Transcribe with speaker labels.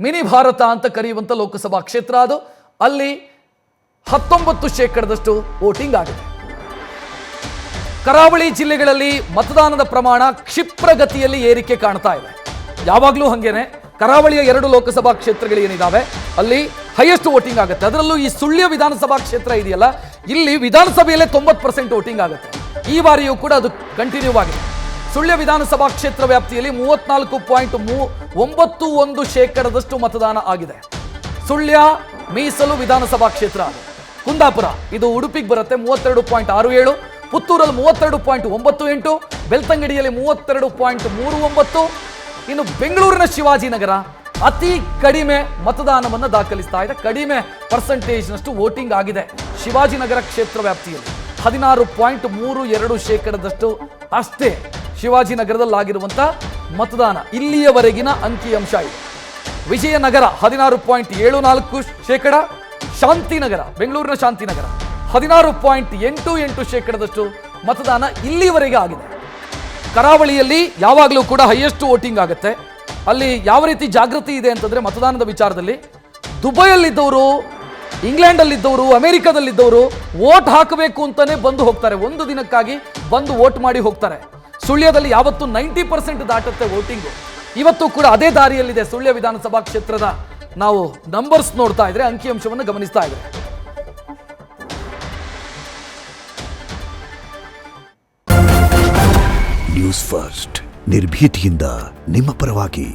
Speaker 1: Mini Bharat ಅಂತ ಕರೆಯುವಂಥ ಲೋಕಸಭಾ ಕ್ಷೇತ್ರ ಅದು. ಅಲ್ಲಿ 19% ವೋಟಿಂಗ್ ಆಗಿದೆ. ಕರಾವಳಿ ಜಿಲ್ಲೆಗಳಲ್ಲಿ ಮತದಾನದ ಪ್ರಮಾಣ ಕ್ಷಿಪ್ರಗತಿಯಲ್ಲಿ ಏರಿಕೆ ಕಾಣ್ತಾ ಇದೆ. ಯಾವಾಗಲೂ ಹಂಗೇನೆ ಕರಾವಳಿಯ 2 ಲೋಕಸಭಾ ಕ್ಷೇತ್ರಗಳೇನಿದ್ದಾವೆ ಅಲ್ಲಿ ಹೈಯೆಸ್ಟ್ ವೋಟಿಂಗ್ ಆಗುತ್ತೆ. ಅದರಲ್ಲೂ ಈ ಸುಳ್ಯ ವಿಧಾನಸಭಾ ಕ್ಷೇತ್ರ ಇದೆಯಲ್ಲ, ಇಲ್ಲಿ ವಿಧಾನಸಭೆಯಲ್ಲೇ 90% ವೋಟಿಂಗ್ ಆಗುತ್ತೆ. ಈ ಬಾರಿಯೂ ಕೂಡ ಅದು ಕಂಟಿನ್ಯೂ ಆಗಿದೆ. ಸುಳ್ಯ ವಿಧಾನಸಭಾ ಕ್ಷೇತ್ರ ವ್ಯಾಪ್ತಿಯಲ್ಲಿ 34.91% ಮತದಾನ ಆಗಿದೆ. ಸುಳ್ಯ ಮೀಸಲು ವಿಧಾನಸಭಾ ಕ್ಷೇತ್ರ ಅದು. ಕುಂದಾಪುರ ಇದು ಉಡುಪಿಗೆ ಬರುತ್ತೆ 32.67, ಪುತ್ತೂರಲ್ಲಿ 32.98, ಬೆಳ್ತಂಗಡಿಯಲ್ಲಿ 32.39. ಇನ್ನು ಬೆಂಗಳೂರಿನ ಶಿವಾಜಿನಗರ ಅತಿ ಕಡಿಮೆ ಮತದಾನವನ್ನು ದಾಖಲಿಸ್ತಾ ಇದೆ. ಕಡಿಮೆ ಪರ್ಸೆಂಟೇಜ್ನಷ್ಟು ವೋಟಿಂಗ್ ಆಗಿದೆ ಶಿವಾಜಿನಗರ ಕ್ಷೇತ್ರ ವ್ಯಾಪ್ತಿಯಲ್ಲಿ. 16.32% ಅಷ್ಟೇ ಶಿವಾಜಿನಗರದಲ್ಲಿ ಆಗಿರುವಂಥ ಮತದಾನ. ಇಲ್ಲಿಯವರೆಗಿನ ಅಂಕಿಅಂಶ ಇದೆ. ವಿಜಯನಗರ 16.74%, ಶಾಂತಿನಗರ ಬೆಂಗಳೂರಿನ ಶಾಂತಿನಗರ 16.88% ಮತದಾನ ಇಲ್ಲಿವರೆಗೆ ಆಗಿದೆ. ಕರಾವಳಿಯಲ್ಲಿ ಯಾವಾಗಲೂ ಕೂಡ ಹೈಯೆಸ್ಟ್ ವೋಟಿಂಗ್ ಆಗುತ್ತೆ. ಅಲ್ಲಿ ಯಾವ ರೀತಿ ಜಾಗೃತಿ ಇದೆ ಅಂತಂದರೆ ಮತದಾನದ ವಿಚಾರದಲ್ಲಿ ದುಬೈಯಲ್ಲಿದ್ದವರು, ಇಂಗ್ಲೆಂಡಲ್ಲಿದ್ದವರು, ಅಮೆರಿಕದಲ್ಲಿದ್ದವರು ವೋಟ್ ಹಾಕಬೇಕು ಅಂತಲೇ ಬಂದು ಹೋಗ್ತಾರೆ. ಒಂದು ದಿನಕ್ಕಾಗಿ ಬಂದು ವೋಟ್ ಮಾಡಿ ಹೋಗ್ತಾರೆ. ಸುಳ್ಯದಲ್ಲಿ ಯಾವತ್ತೂ 90% ದಾಟುತ್ತೆ ವೋಟಿಂಗು. ಇವತ್ತು ಕೂಡ ಅದೇ ದಾರಿಯಲ್ಲಿದೆ ಸುಳ್ಯ ವಿಧಾನಸಭಾ ಕ್ಷೇತ್ರದ ನಾವು ನಂಬರ್ಸ್ ನೋಡ್ತಾ ಇದ್ರೆ, ಅಂಕಿಅಂಶವನ್ನು ಗಮನಿಸ್ತಾ ಇದ್ರೆ.
Speaker 2: ನ್ಯೂಸ್ ಫಸ್ಟ್ ನಿರ್ಭೀತಿಯಿಂದ ನಿಮ್ಮ ಪರವಾಗಿ.